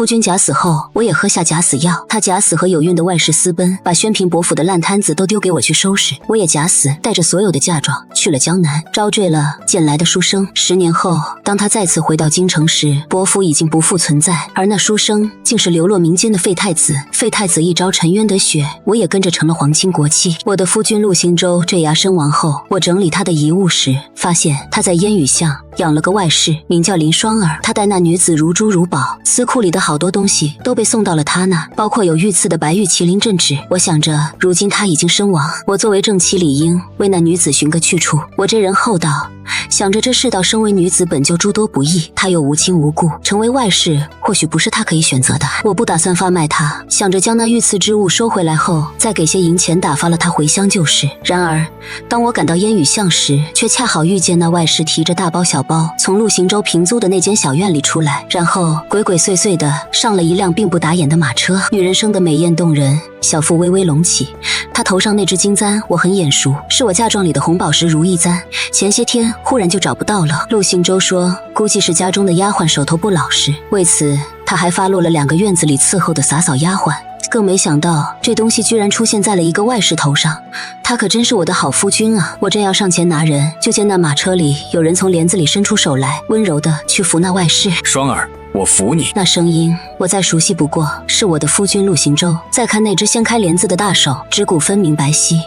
夫君假死后，我也喝下假死药。他假死和有孕的外室私奔，把宣平伯府的烂摊子都丢给我去收拾。我也假死，带着所有的嫁妆去了江南，招赘了捡来的书生。10年后，当他再次回到京城时，伯府已经不复存在，而那书生竟是流落民间的废太子。废太子一朝沉冤得雪，我也跟着成了皇亲国戚。我的夫君陆行舟坠崖身亡后，我整理他的遗物时，发现他在烟雨巷养了个外室，名叫林双儿。他待那女子如珠如宝，司库里的好多东西都被送到了他那，包括有御赐的白玉麒麟镇纸。我想着，如今他已经身亡，我作为正妻理应为那女子寻个去处。我这人厚道，想着这世道身为女子本就诸多不易，她又无亲无故，成为外室或许不是她可以选择的。我不打算发卖她，想着将那御赐之物收回来后，再给些银钱打发了她回乡就是。然而当我赶到烟雨巷时，却恰好遇见那外室提着大包小包从陆行舟平租的那间小院里出来，然后鬼鬼祟祟的上了一辆并不打眼的马车。女人生得美艳动人，小腹微微隆起，她头上那只金簪我很眼熟，是我嫁妆里的红宝石如意簪，前些天忽然就找不到了。陆行舟说估计是家中的丫鬟手头不老实，为此他还发落了2个院子里伺候的洒扫丫鬟，更没想到这东西居然出现在了一个外室头上。他可真是我的好夫君啊！我正要上前拿人，就见那马车里有人从帘子里伸出手来，温柔地去扶那外室。双儿，我服你。那声音我再熟悉不过，是我的夫君陆行舟。再看那只掀开帘子的大手，指骨分明白皙，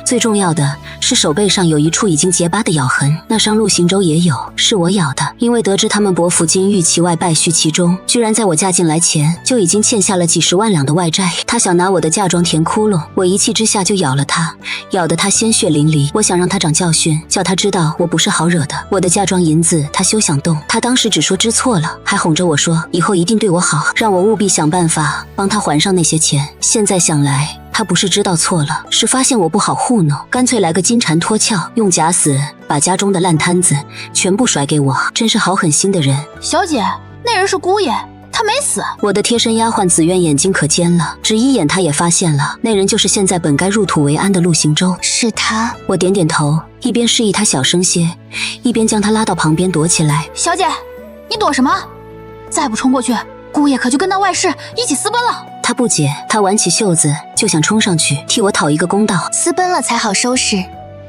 最重要的是手背上有一处已经结疤的咬痕，那伤陆行舟也有，是我咬的。因为得知他们伯府金玉其外败絮其中，居然在我嫁进来前就已经欠下了几10万两的外债，他想拿我的嫁妆填窟窿，我一气之下就咬了他，咬得他鲜血淋漓。我想让他长教训，叫他知道我不是好惹的。我的嫁妆银子他休想动，他当时只说知错了，还哄着我说以后一定对我好，让我务必想办法帮他还上那些钱。现在想来，他不是知道错了，是发现我不好糊弄，干脆来个金蝉脱壳，用假死把家中的烂摊子全部甩给我，真是好狠心的人。小姐，那人是姑爷，他没死。我的贴身丫鬟紫苑眼睛可尖了，只一眼她也发现了，那人就是现在本该入土为安的陆行舟。是他。我点点头，一边示意他小声些，一边将他拉到旁边躲起来。小姐，你躲什么？再不冲过去，姑爷可就跟那外室一起私奔了。他不解，他挽起袖子就想冲上去替我讨一个公道。私奔了才好收拾，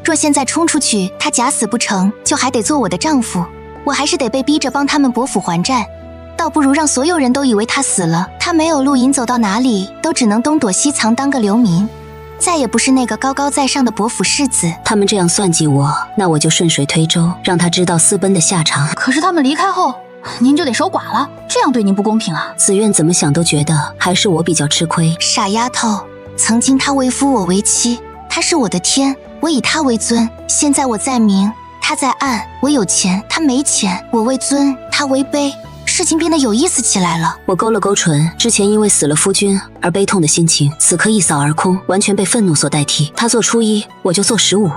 若现在冲出去，他假死不成就还得做我的丈夫，我还是得被逼着帮他们伯府还债，倒不如让所有人都以为他死了，他没有路引走到哪里都只能东躲西藏当个流民，再也不是那个高高在上的伯府世子。他们这样算计我，那我就顺水推舟，让他知道私奔的下场。可是他们离开后，您就得守寡了，这样对您不公平啊。紫苑怎么想都觉得还是我比较吃亏。傻丫头，曾经他为夫我为妻，他是我的天，我以他为尊，现在我在明，他在暗，我有钱他没钱，我为尊他为卑，事情变得有意思起来了。我勾了勾唇，之前因为死了夫君而悲痛的心情此刻一扫而空，完全被愤怒所代替。他做初一，我就做15，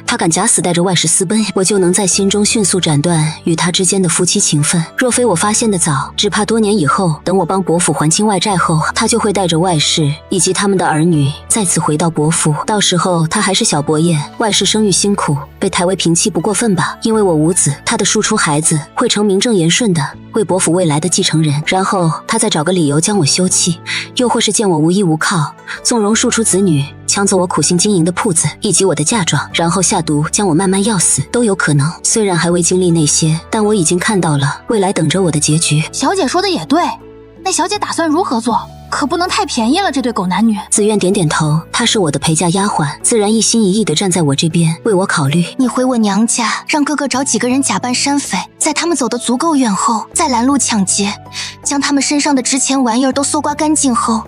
他敢假死带着外室私奔，我就能在心中迅速斩断与他之间的夫妻情分。若非我发现的早，只怕多年以后，等我帮伯府还清外债后，他就会带着外室以及他们的儿女再次回到伯府。到时候他还是小伯爷，外室生育辛苦，被抬为平妻不过分吧。因为我无子，他的庶出孩子会成名正言顺的为伯府未来的继承人，然后他再找个理由将我休弃，又或是见我无依无靠，纵容庶出子女抢走我苦心经营的铺子以及我的嫁妆，然后下毒将我慢慢药死，都有可能。虽然还未经历那些，但我已经看到了未来等着我的结局。小姐说的也对，那小姐打算如何做？可不能太便宜了这对狗男女。紫苑点点头，她是我的陪嫁丫鬟，自然一心一意地站在我这边为我考虑。你回我娘家，让哥哥找几个人假扮山匪，在他们走得足够远后再拦路抢劫，将他们身上的值钱玩意儿都搜刮干净后，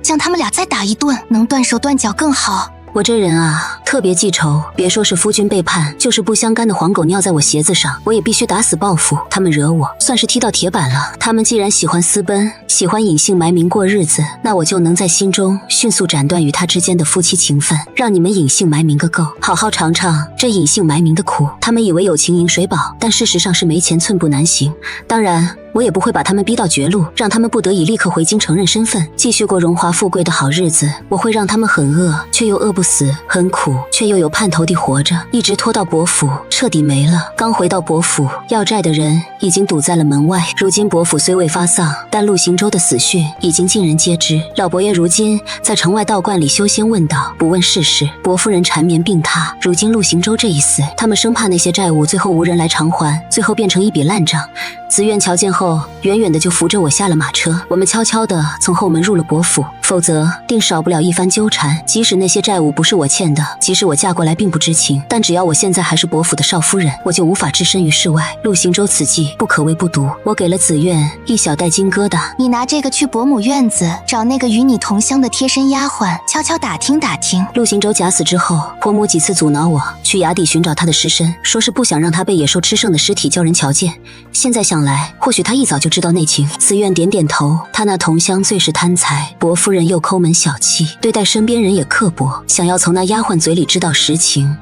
将他们俩再打一顿，能断手断脚更好。我这人啊，特别记仇，别说是夫君背叛，就是不相干的黄狗尿在我鞋子上，我也必须打死报复。他们惹我，算是踢到铁板了。他们既然喜欢私奔，喜欢隐姓埋名过日子，那我就能在心中迅速斩断与他之间的夫妻情分，让你们隐姓埋名个够，好好尝尝这隐姓埋名的苦。他们以为有情饮水饱，但事实上是没钱寸步难行。当然我也不会把他们逼到绝路，让他们不得已立刻回京承认身份，继续过荣华富贵的好日子。我会让他们很饿，却又饿不死，很苦，却又有盼头地活着，一直拖到伯府彻底没了。刚回到伯府，要债的人已经堵在了门外。如今伯府虽未发丧，但陆行舟的死讯已经尽人皆知。老伯爷如今在城外道观里修仙问道，不问世事。伯夫人缠绵病榻，如今陆行舟这一死，他们生怕那些债务最后无人来偿还，最后变成一笔烂账。紫苑瞧见后，远远的就扶着我下了马车，我们悄悄地从后门入了伯府，否则定少不了一番纠缠。即使那些债务不是我欠的，即使我嫁过来并不知情，但只要我现在还是伯府的少夫人，我就无法置身于世外。陆行舟此计不可谓不毒，我给了紫苑一小袋金疙瘩，你拿这个去伯母院子找那个与你同乡的贴身丫鬟，悄悄打听打听。陆行舟假死之后，婆母几次阻挠我去崖底寻找他的尸身，说是不想让他被野兽吃剩的尸体叫人瞧见。现在想来，或许他一早就知道内情。紫苑点点头，他那同乡最是贪财，伯夫人又抠门小气，对待身边人也刻薄，想要从那丫鬟嘴里知道实情，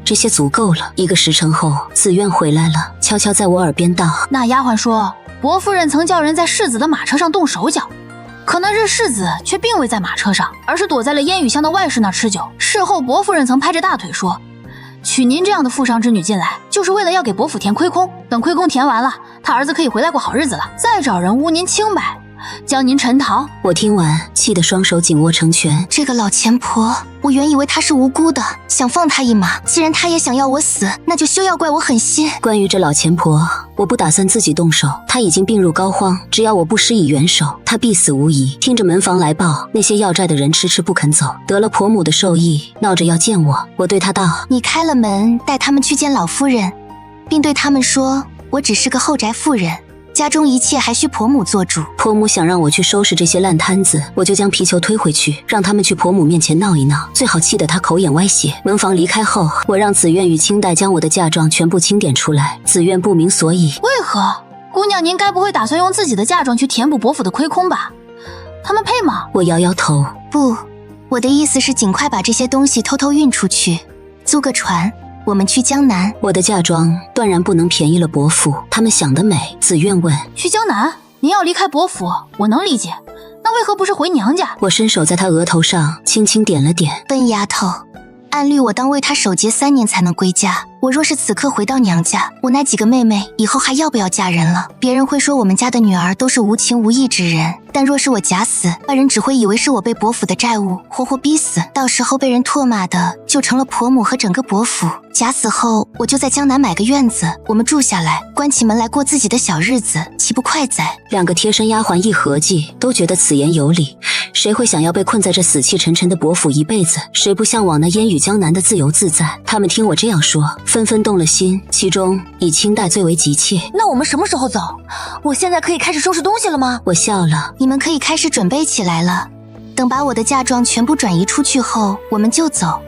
这些足够了。1个时辰后，紫苑回来了，悄悄在我耳边道：那丫鬟说，伯夫人曾叫人在世子的马车上动手脚，可那日世子却并未在马车上，而是躲在了烟雨巷的外室那儿吃酒。事后伯夫人曾拍着大腿说，娶您这样的富商之女进来，就是为了要给伯府填亏空，等亏空填完了，他儿子可以回来过好日子了，再找人污您清白，将您沉塘。我听完，气得双手紧握成拳。这个老钱婆，我原以为她是无辜的，想放她一马。既然她也想要我死，那就休要怪我狠心。关于这老钱婆，我不打算自己动手，她已经病入膏肓，只要我不施以援手，她必死无疑。听着门房来报，那些要债的人迟迟不肯走，得了婆母的授意，闹着要见我。我对她道：你开了门，带他们去见老夫人，并对他们说，我只是个后宅妇人，家中一切还需婆母做主。婆母想让我去收拾这些烂摊子，我就将皮球推回去，让他们去婆母面前闹一闹，最好气得她口眼歪斜。门房离开后，我让紫苑与清代将我的嫁妆全部清点出来。紫苑不明所以。为何？姑娘您该不会打算用自己的嫁妆去填补伯府的亏空吧？他们配吗？我摇摇头。不，我的意思是尽快把这些东西偷偷运出去，租个船，我们去江南。我的嫁妆断然不能便宜了伯父，他们想得美。紫苑问：去江南？您要离开伯府，我能理解，那为何不是回娘家？我伸手在她额头上轻轻点了点。笨丫头，按律我当为她守节3年才能归家，我若是此刻回到娘家，我那几个妹妹以后还要不要嫁人了？别人会说我们家的女儿都是无情无义之人，但若是我假死，外人只会以为是我被伯府的债务活活逼死，到时候被人唾骂的就成了婆母和整个伯府。假死后，我就在江南买个院子，我们住下来，关起门来过自己的小日子，岂不快哉？2个贴身丫鬟一合计，都觉得此言有理。谁会想要被困在这死气沉沉的伯府一辈子？谁不向往那烟雨江南的自由自在？他们听我这样说，纷纷动了心，其中以清代最为急切。那我们什么时候走？我现在可以开始收拾东西了吗？我笑了。你们可以开始准备起来了，等把我的嫁妆全部转移出去后，我们就走。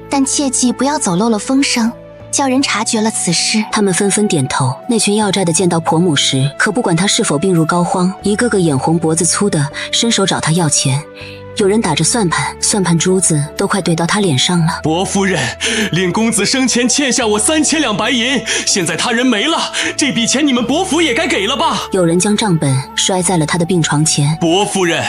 但切记不要走漏了风声，叫人察觉了此事。他们纷纷点头。那群要债的见到婆母时，可不管她是否病入膏肓，一个个眼红脖子粗的伸手找她要钱。有人打着算盘，算盘珠子都快怼到他脸上了。伯夫人，令公子生前欠下我3000两白银，现在他人没了，这笔钱你们伯府也该给了吧？有人将账本摔在了他的病床前。伯夫人，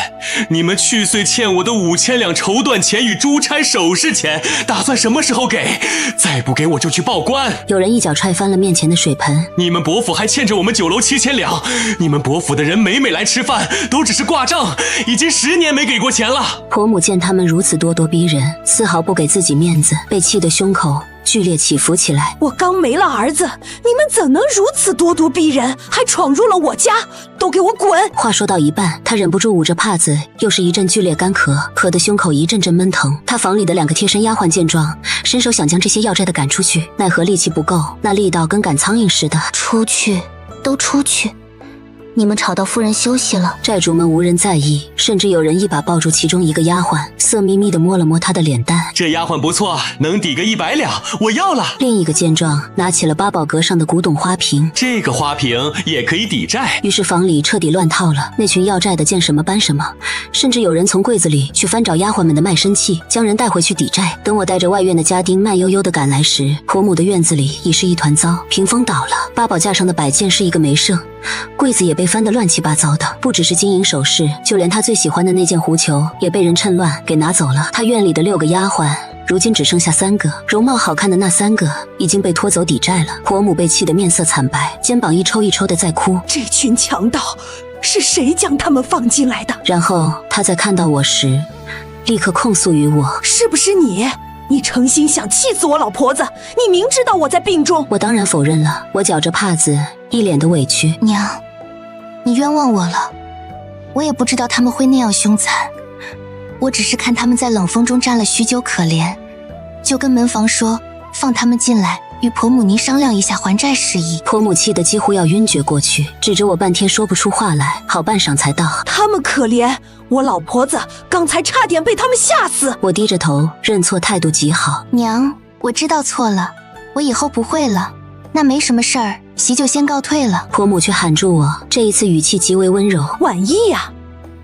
你们去岁欠我的5000两绸缎钱与珠钗首饰钱，打算什么时候给？再不给我就去报官。有人一脚踹翻了面前的水盆。你们伯府还欠着我们酒楼7000两，你们伯府的人每来吃饭都只是挂账，已经10年没给过钱了。婆母见他们如此咄咄逼人，丝毫不给自己面子，被气得胸口剧烈起伏起来。我刚没了儿子，你们怎能如此咄咄逼人，还闯入了我家？都给我滚！话说到一半，他忍不住捂着帕子，又是一阵剧烈干咳，咳得胸口一阵阵闷疼。他房里的2个贴身丫鬟见状，伸手想将这些要债的赶出去，奈何力气不够，那力道跟赶苍蝇似的。出去，都出去！你们吵到夫人休息了。债主们无人在意，甚至有人一把抱住其中一个丫鬟，色眯眯地摸了摸她的脸蛋。这丫鬟不错，能抵个100两，我要了。另一个见状，拿起了八宝阁上的古董花瓶。这个花瓶也可以抵债。于是房里彻底乱套了。那群要债的见什么搬什么，甚至有人从柜子里去翻找丫鬟们的卖身契，将人带回去抵债。等我带着外院的家丁慢悠悠地赶来时，婆母的院子里已是一团糟，屏风倒了，八宝架上的摆件是一个没剩，柜子也被翻得乱七八糟的。不只是金银首饰，就连她最喜欢的那件狐裘也被人趁乱给拿走了。她院里的6个丫鬟如今只剩下3个，容貌好看的那3个已经被拖走抵债了。婆母被气得面色惨白，肩膀一抽一抽的在哭。这群强盗是谁将他们放进来的？然后她在看到我时立刻控诉于我。是不是你？你诚心想气死我老婆子？你明知道我在病中。我当然否认了，我绞着帕子一脸的委屈。娘，你冤枉我了，我也不知道他们会那样凶残，我只是看他们在冷风中站了许久可怜，就跟门房说放他们进来，与婆母您商量一下还债事宜。婆母气得几乎要晕厥过去，指着我半天说不出话来，好半晌才道：他们可怜，我老婆子刚才差点被他们吓死。我低着头认错，态度极好。娘，我知道错了，我以后不会了，那没什么事儿，媳就先告退了。婆母却喊住我，这一次语气极为温柔。婉意呀，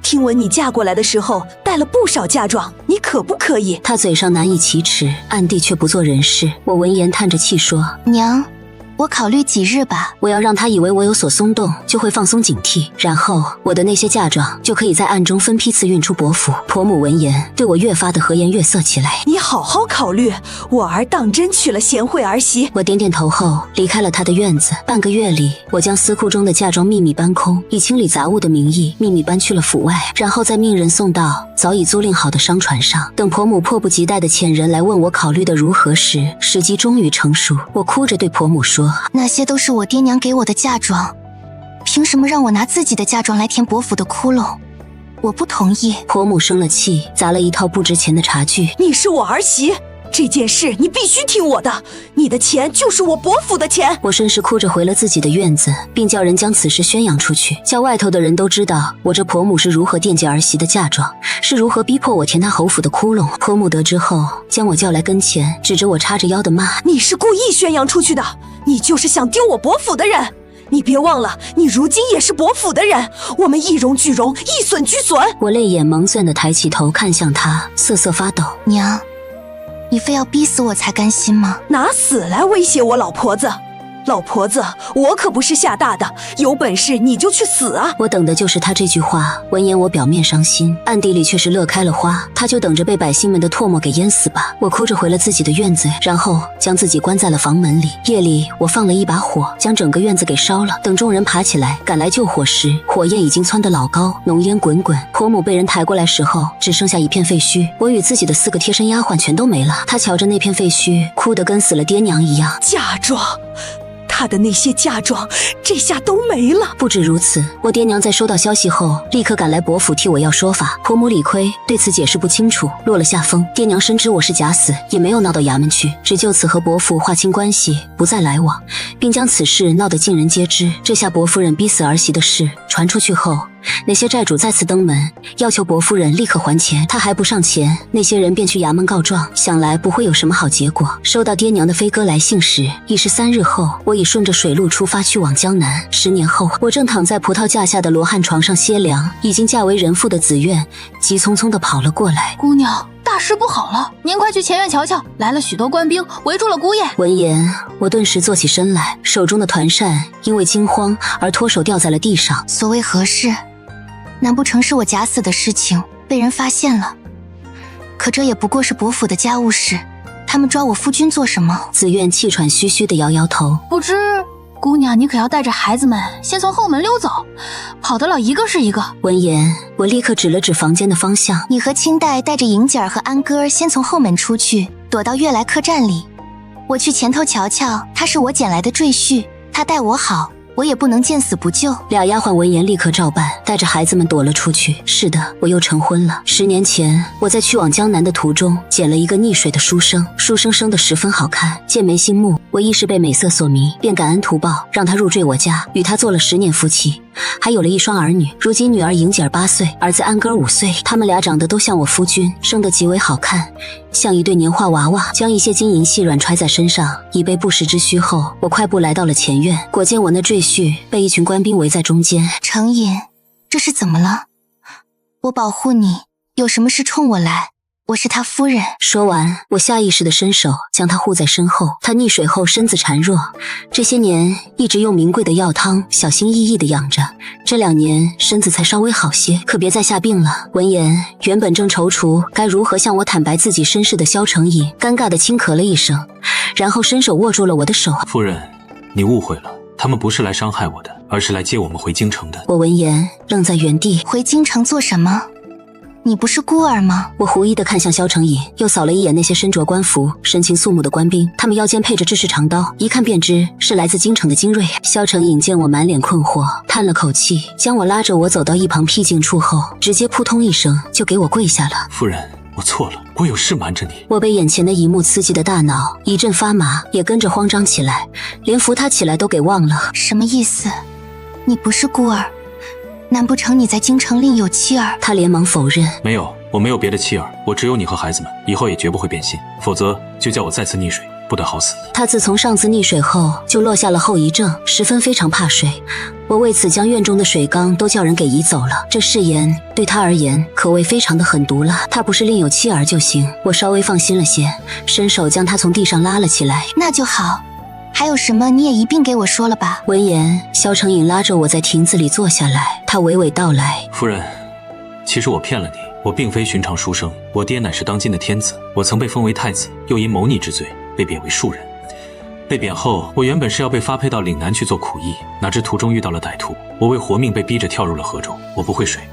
听闻你嫁过来的时候带了不少嫁妆，你可不可以？她嘴上难以启齿，暗地却不做人事。我闻言叹着气说：娘，我考虑几日吧。我要让她以为我有所松动，就会放松警惕，然后我的那些嫁妆就可以在暗中分批次运出伯府。婆母闻言，对我越发的和颜悦色起来。你好好考虑，我儿当真娶了贤惠儿媳。我点点头后离开了她的院子。半个月里，我将司库中的嫁妆秘密搬空，以清理杂物的名义秘密搬去了府外，然后再命人送到早已租赁好的商船上。等婆母迫不及待地遣人来问我考虑的如何时，时机终于成熟。我哭着对婆母说：那些都是我爹娘给我的嫁妆，凭什么让我拿自己的嫁妆来填伯府的窟窿？我不同意。婆母生了气，砸了一套不值钱的茶具。你是我儿媳，这件事你必须听我的，你的钱就是我伯府的钱。我甚是哭着回了自己的院子，并叫人将此事宣扬出去，叫外头的人都知道我这婆母是如何惦记儿媳的嫁妆，是如何逼迫我填她侯府的窟窿。婆母得知后，将我叫来跟前，指着我叉着腰的骂：你是故意宣扬出去的，你就是想丢我伯府的人。你别忘了，你如今也是伯府的人，我们一荣俱荣，一损俱损。我泪眼蒙狞地抬起头看向她，瑟瑟发抖。娘，你非要逼死我才甘心吗？拿死来威胁我老婆子？老婆子，我可不是吓大的，有本事你就去死啊！我等的就是他这句话。闻言，我表面伤心，暗地里却是乐开了花。他就等着被百姓们的唾沫给淹死吧。我哭着回了自己的院子，然后将自己关在了房门里。夜里，我放了一把火，将整个院子给烧了。等众人爬起来赶来救火时，火焰已经蹿得老高，浓烟滚滚。婆母被人抬过来时候，只剩下一片废墟。我与自己的4个贴身丫鬟全都没了。她瞧着那片废墟，哭得跟死了爹娘一样。嫁妆，他的那些嫁妆这下都没了。不止如此，我爹娘在收到消息后立刻赶来伯府替我要说法。婆母理亏对此解释不清楚，落了下风。爹娘深知我是假死，也没有闹到衙门去，只就此和伯府划清关系，不再来往，并将此事闹得尽人皆知。这下伯夫人逼死儿媳的事传出去后，那些债主再次登门要求伯夫人立刻还钱，她还不上钱，那些人便去衙门告状，想来不会有什么好结果。收到爹娘的飞鸽来信时，已是3日后，我已顺着水路出发去往江南。10年后，我正躺在葡萄架下的罗汉床上歇凉，已经嫁为人妇的紫苑急匆匆地跑了过来。姑娘，大事不好了，您快去前院瞧瞧，来了许多官兵围住了姑爷。闻言，我顿时坐起身来，手中的团扇因为惊慌而脱手掉在了地上。所谓何事？难不成是我假死的事情被人发现了？可这也不过是伯府的家务事，他们抓我夫君做什么？紫苑气喘吁吁地摇摇头。不知姑娘，你可要带着孩子们先从后门溜走，跑得了一个是一个。闻言，我立刻指了指房间的方向。你和清代带着银姐儿和安哥儿先从后门出去，躲到悦来客栈里。我去前头瞧瞧，他是我捡来的赘婿，他待我好，我也不能见死不救。俩丫鬟闻言立刻照办，带着孩子们躲了出去。是的，我又成婚了。10年前，我在去往江南的途中捡了一个溺水的书生，书生生得十分好看，剑眉星目，我一时被美色所迷，便感恩图报，让他入赘我家，与他做了10年夫妻，还有了一双儿女。如今女儿莹姐儿8岁，儿子安哥儿5岁，他们俩长得都像我夫君，生得极为好看，像一对年画娃娃。将一些金银细软揣在身上，以备不时之需后，我快步来到了前院，果见我那赘婿被一群官兵围在中间。程隐，这是怎么了？我保护你，有什么事冲我来，我是他夫人。说完，我下意识地伸手将他护在身后。他溺水后身子孱弱，这些年一直用名贵的药汤小心翼翼地养着，这2年身子才稍微好些，可别再下病了。闻言，原本正踌躇该如何向我坦白自己身世的萧成瘾尴尬地轻咳了一声，然后伸手握住了我的手。夫人，你误会了，他们不是来伤害我的，而是来接我们回京城的。我闻言愣在原地。回京城做什么？你不是孤儿吗？我狐疑地看向萧成瘾，又扫了一眼那些身着官服、神情肃穆的官兵，他们腰间配着制式长刀，一看便知是来自京城的精锐。萧成瘾见我满脸困惑，叹了口气，将我拉着我走到一旁僻静处后，直接扑通一声就给我跪下了。夫人，我错了，我有事瞒着你。我被眼前的一幕刺激的大脑一阵发麻，也跟着慌张起来，连扶他起来都给忘了。什么意思？你不是孤儿？难不成你在京城另有妻儿？他连忙否认。没有，我没有别的妻儿，我只有你和孩子们，以后也绝不会变心，否则就叫我再次溺水，不得好死。他自从上次溺水后就落下了后遗症，十分非常怕水。我为此将院中的水缸都叫人给移走了，这誓言对他而言可谓非常的狠毒了。他不是另有妻儿就行。我稍微放心了些，伸手将他从地上拉了起来。那就好，还有什么你也一并给我说了吧。闻言，萧成瘾拉着我在亭子里坐下来，他娓娓道来。夫人，其实我骗了你，我并非寻常书生，我爹乃是当今的天子，我曾被封为太子，又因谋逆之罪被贬为庶人。被贬后，我原本是要被发配到岭南去做苦役，哪知途中遇到了歹徒，我为活命被逼着跳入了河中。我不会水，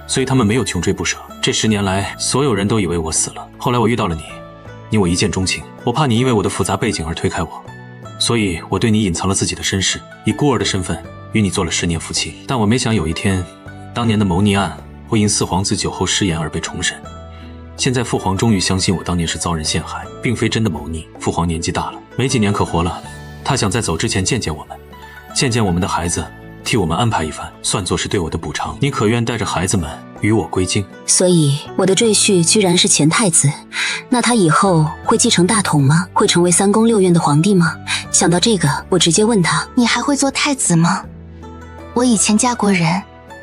所以他们没有穷追不舍。这10年来，所有人都以为我死了。后来我遇到了你，你我一见钟情，我怕你因为我的复杂背景而推开我，所以我对你隐藏了自己的身世，以孤儿的身份与你做了10年夫妻。但我没想有一天，当年的谋逆案会因四皇子酒后失言而被重审。现在父皇终于相信我当年是遭人陷害，并非真的谋逆。父皇年纪大了，没几年可活了，他想在走之前见见我们，见见我们的孩子，替我们安排一番，算作是对我的补偿。你可愿带着孩子们与我归京？所以我的赘婿居然是前太子，那他以后会继承大统吗？会成为3宫6院的皇帝吗？想到这个，我直接问他：你还会做太子吗？我以前嫁过人，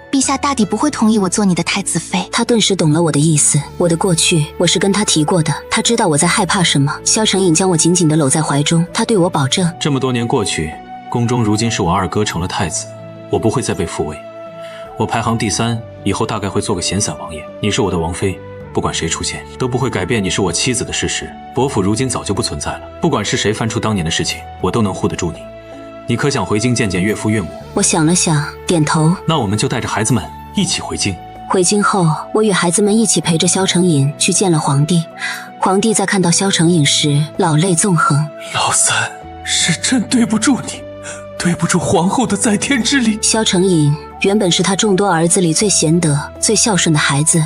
陛下大抵不会同意我做你的太子妃。他顿时懂了我的意思。我的过去我是跟他提过的，他知道我在害怕什么。萧成瘾将我紧紧地搂在怀中，他对我保证，这么多年过去，宫中如今是我二哥成了太子，我不会再被复位，我排行第3，以后大概会做个闲散王爷。你是我的王妃，不管谁出现都不会改变你是我妻子的事实。伯府如今早就不存在了，不管是谁翻出当年的事情，我都能护得住你。你可想回京见见岳父岳母？我想了想，点头。那我们就带着孩子们一起回京。回京后，我与孩子们一起陪着萧成瘾去见了皇帝。皇帝在看到萧成瘾时，老泪纵横。老三，是真对不住你，对不住皇后的在天之灵。萧成瘾原本是他众多儿子里最贤德、最孝顺的孩子，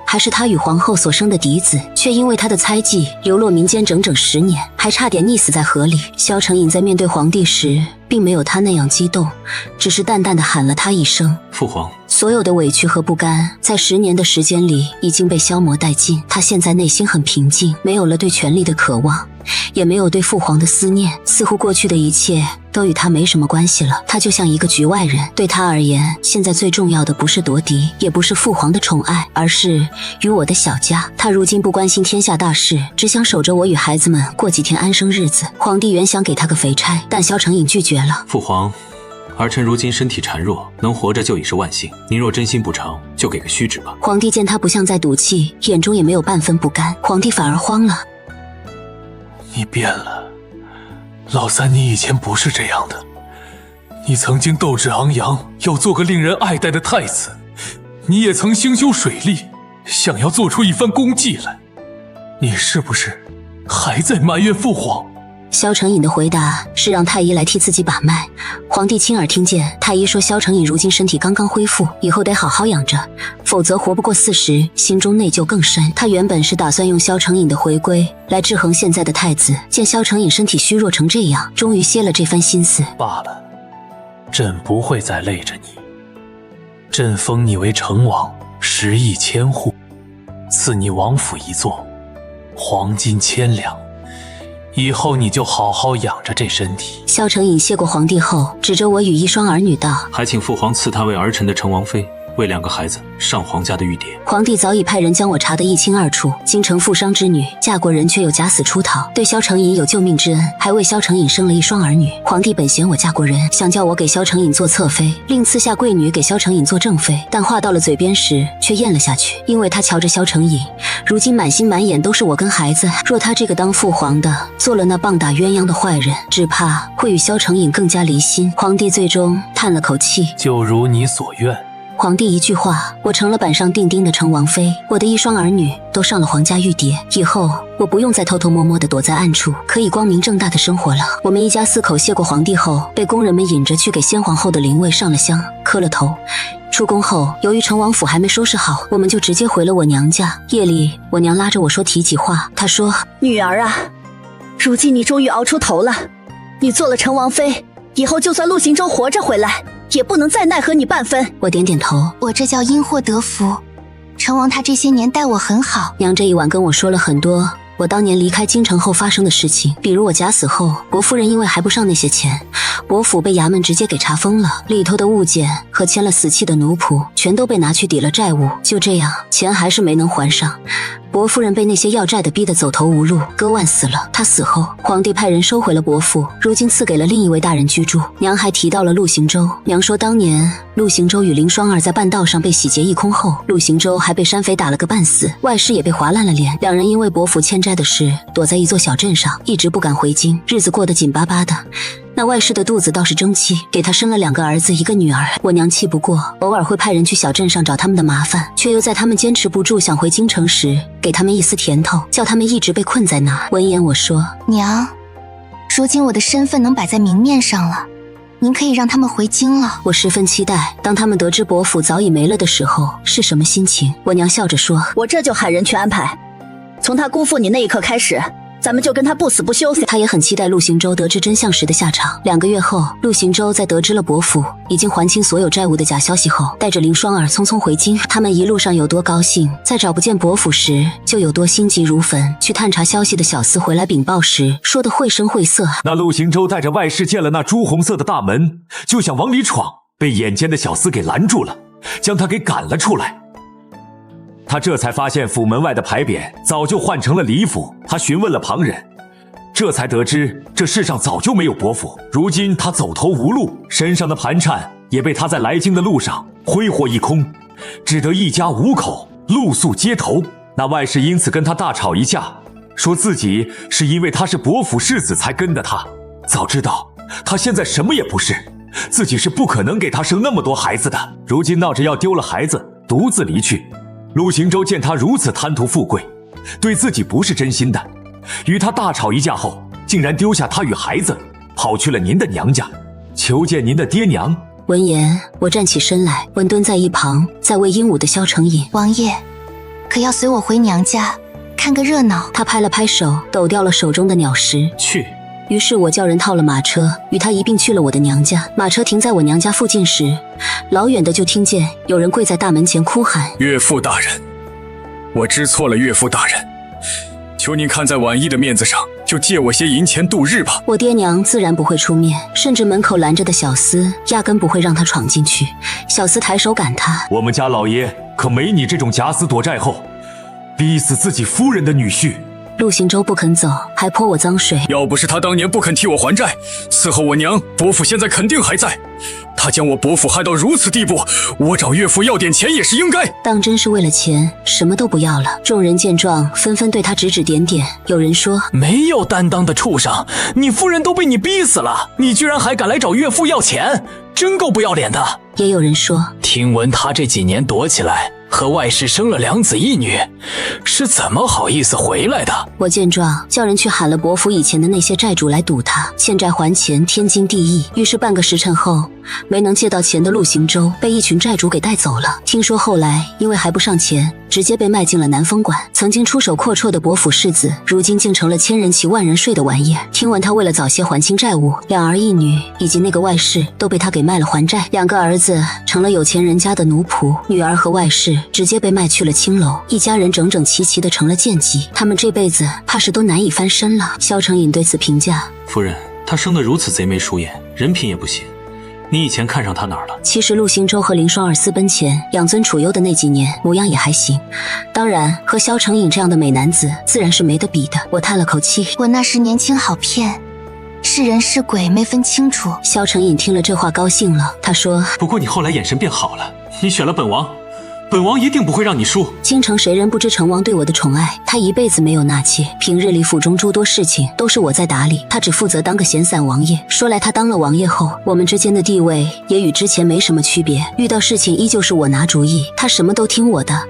还是他与皇后所生的嫡子，却因为他的猜忌流落民间整整10年，还差点溺死在河里。萧成瘾在面对皇帝时，并没有他那样激动，只是淡淡的喊了他一声父皇。所有的委屈和不甘，在10年的时间里已经被消磨殆尽。他现在内心很平静，没有了对权力的渴望，也没有对父皇的思念，似乎过去的一切都与他没什么关系了。他就像一个局外人，对他而言，现在最重要的不是夺嫡，也不是父皇的宠爱，而是与我的小家。他如今不关心天下大事，只想守着我与孩子们过几天安生日子。皇帝原想给他个肥差，但萧成瘾拒绝了。父皇，儿臣如今身体孱弱，能活着就已是万幸。您若真心补偿，就给个虚职吧。皇帝见他不像在赌气，眼中也没有半分不甘。皇帝反而慌了。你变了，老三，你以前不是这样的。你曾经斗志昂扬，要做个令人爱戴的太子，你也曾兴修水利，想要做出一番功绩来。你是不是还在埋怨父皇？萧成瘾的回答是让太医来替自己把脉。皇帝亲耳听见太医说萧成瘾如今身体刚刚恢复，以后得好好养着，否则活不过40，心中内疚更深。他原本是打算用萧成瘾的回归来制衡现在的太子，见萧成瘾身体虚弱成这样，终于歇了这番心思。罢了，朕不会再累着你。朕封你为成王，10亿千户，赐你王府一座，黄金1000两。以后你就好好养着这身体。萧成瘾谢过皇帝后，指着我与一双儿女道：还请父皇赐她为儿臣的成王妃。为2个孩子上皇家的玉蝶。皇帝早已派人将我查得一清二楚，京城富商之女嫁过人却又假死出逃，对萧成隐有救命之恩，还为萧成隐生了一双儿女。皇帝本嫌我嫁过人，想叫我给萧成隐做侧妃，另赐下贵女给萧成隐做正妃，但话到了嘴边时却咽了下去，因为他瞧着萧成隐，如今满心满眼都是我跟孩子，若他这个当父皇的做了那棒打鸳鸯的坏人，只怕会与萧成隐更加离心。皇帝最终叹了口气，就如你所愿。皇帝一句话，我成了板上钉钉的成王妃，我的一双儿女都上了皇家玉蝶，以后我不用再偷偷摸摸地躲在暗处，可以光明正大的生活了。我们一家4口谢过皇帝后，被工人们引着去给先皇后的灵位上了香，磕了头。出宫后，由于成王府还没收拾好，我们就直接回了我娘家。夜里，我娘拉着我说提起话，她说：“女儿啊，如今你终于熬出头了，你做了成王妃，以后就算陆行舟活着回来，也不能再奈何你半分。”我点点头，我这叫因祸得福。成王他这些年待我很好。娘这一晚跟我说了很多我当年离开京城后发生的事情，比如我假死后，伯夫人因为还不上那些钱，伯府被衙门直接给查封了，里头的物件和签了死契的奴仆全都被拿去抵了债务，就这样钱还是没能还上。伯夫人被那些要债的逼得走投无路，割腕死了。她死后，皇帝派人收回了伯府，如今赐给了另一位大人居住。娘还提到了陆行舟，娘说当年陆行舟与林双儿在半道上被洗劫一空后，陆行舟还被山匪打了个半死，外室也被划烂了脸。两人因为伯府欠债的事，躲在一座小镇上，一直不敢回京，日子过得紧巴巴的。那外室的肚子倒是争气，给他生了2个儿子1个女儿。我娘气不过，偶尔会派人去小镇上找他们的麻烦，却又在他们坚持不住想回京城时，给他们一丝甜头，叫他们一直被困在那儿。闻言我说：“娘，如今我的身份能摆在明面上了，您可以让他们回京了。”我十分期待，当他们得知伯府早已没了的时候是什么心情。我娘笑着说：“我这就喊人去安排，从他辜负你那一刻开始，咱们就跟他不死不休。”他也很期待陆行舟得知真相时的下场。2个月后，陆行舟在得知了伯府已经还清所有债务的假消息后，带着林双儿匆匆回京。他们一路上有多高兴，在找不见伯府时就有多心急如焚。去探查消息的小厮回来禀报时，说得绘声绘色。那陆行舟带着外室见了那朱红色的大门，就想往里闯，被眼尖的小厮给拦住了，将他给赶了出来。他这才发现府门外的牌匾早就换成了李府，他询问了旁人，这才得知这世上早就没有伯府。如今他走投无路，身上的盘缠也被他在来京的路上挥霍一空，只得一家5口露宿街头。那外室因此跟他大吵一架，说自己是因为他是伯府世子才跟的他，早知道他现在什么也不是，自己是不可能给他生那么多孩子的。如今闹着要丢了孩子独自离去，陆行舟见他如此贪图富贵，对自己不是真心的，与他大吵一架后，竟然丢下他与孩子，跑去了您的娘家，求见您的爹娘。闻言，我站起身来，问蹲在一旁在喂鹦鹉的萧成隐：“王爷，可要随我回娘家看个热闹？”他拍了拍手，抖掉了手中的鸟食。去。于是我叫人套了马车，与他一并去了我的娘家。马车停在我娘家附近时，老远的就听见有人跪在大门前哭喊：“岳父大人，我知错了，岳父大人，求您看在婉意的面子上，就借我些银钱度日吧。”我爹娘自然不会出面，甚至门口拦着的小厮压根不会让他闯进去。小厮抬手赶他：“我们家老爷可没你这种假死躲债后逼死自己夫人的女婿。”陆行舟不肯走，还泼我脏水。要不是他当年不肯替我还债，伺候我娘，伯父现在肯定还在。他将我伯父害到如此地步，我找岳父要点钱也是应该。当真是为了钱，什么都不要了。众人见状，纷纷对他指指点点。有人说：“没有担当的畜生，你夫人都被你逼死了，你居然还敢来找岳父要钱，真够不要脸的。”也有人说：“听闻他这几年躲起来，和外室生了2子1女，是怎么好意思回来的？”我见状，叫人去喊了伯府以前的那些债主来堵他，欠债还钱天经地义。于是半个时辰后，没能借到钱的陆行舟被一群债主给带走了。听说后来因为还不上钱，直接被卖进了南风馆。曾经出手阔绰的伯府世子，如今竟成了千人骑万人睡的玩意儿。听闻他为了早些还清债务，2儿1女以及那个外室都被他给卖了还债，2个儿子成了有钱人家的奴仆，女儿和外室直接被卖去了青楼，一家人整整齐齐的成了贱籍。他们这辈子怕是都难以翻身了。萧成隐对此评价：“夫人，他生得如此贼眉鼠眼，人品也不行，你以前看上他哪儿了？其实陆行舟和林双儿私奔前养尊处优的那几年，模样也还行。当然，和萧成影这样的美男子自然是没得比的。我叹了口气，我那时年轻好骗，是人是鬼没分清楚。萧成影听了这话高兴了，他说：“不过你后来眼神变好了，你选了本王，本王一定不会让你输。”京城谁人不知成王对我的宠爱？他一辈子没有纳妾，平日里府中诸多事情都是我在打理，他只负责当个闲散王爷。说来他当了王爷后，我们之间的地位也与之前没什么区别，遇到事情依旧是我拿主意，他什么都听我的。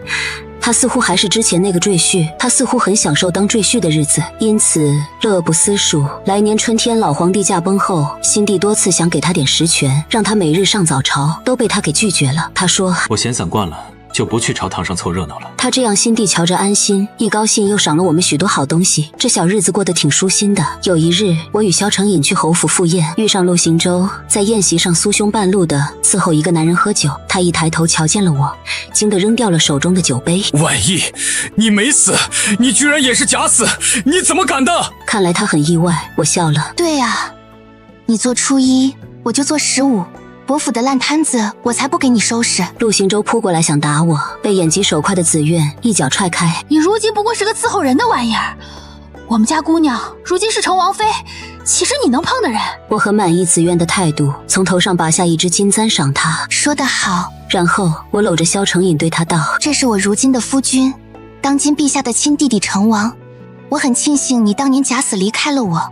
他似乎还是之前那个赘婿，他似乎很享受当赘婿的日子，因此乐不思蜀。来年春天老皇帝驾崩后，新帝多次想给他点实权，让他每日上早朝，都被他给拒绝了。他说：“我闲散惯了，就不去朝堂上凑热闹了。”他这样心地瞧着安心，一高兴又赏了我们许多好东西，这小日子过得挺舒心的。有一日，我与萧成影去侯府赴宴，遇上陆行舟在宴席上酥胸半露的伺候一个男人喝酒。他一抬头瞧见了我，惊得扔掉了手中的酒杯。万亿，你没死，你居然也是假死，你怎么敢的？看来他很意外，我笑了。对啊，你做初一，我就做15。伯府的烂摊子，我才不给你收拾！陆行舟扑过来想打我，被眼疾手快的紫苑一脚踹开。你如今不过是个伺候人的玩意儿，我们家姑娘如今是成王妃，岂是你能碰的人？我很满意紫苑的态度，从头上拔下一只金簪赏她。说得好。然后我搂着萧成影对他道：“这是我如今的夫君，当今陛下的亲弟弟成王。我很庆幸你当年假死离开了我。”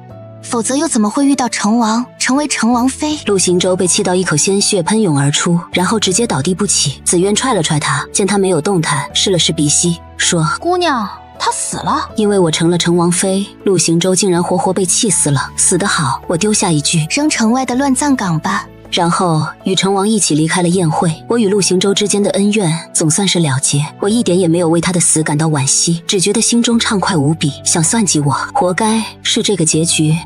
否则又怎么会遇到成王，成为成王妃？陆行舟被气到一口鲜血喷涌而出，然后直接倒地不起。紫苑踹了踹他，见他没有动弹，试了试鼻息，说：“姑娘，她死了。”因为我成了成王妃，陆行舟竟然活活被气死了。死得好，我丢下一句：“扔城外的乱葬岗吧。”然后与成王一起离开了宴会。我与陆行舟之间的恩怨总算是了结，我一点也没有为他的死感到惋惜，只觉得心中畅快无比。想算计我，活该是这个结局。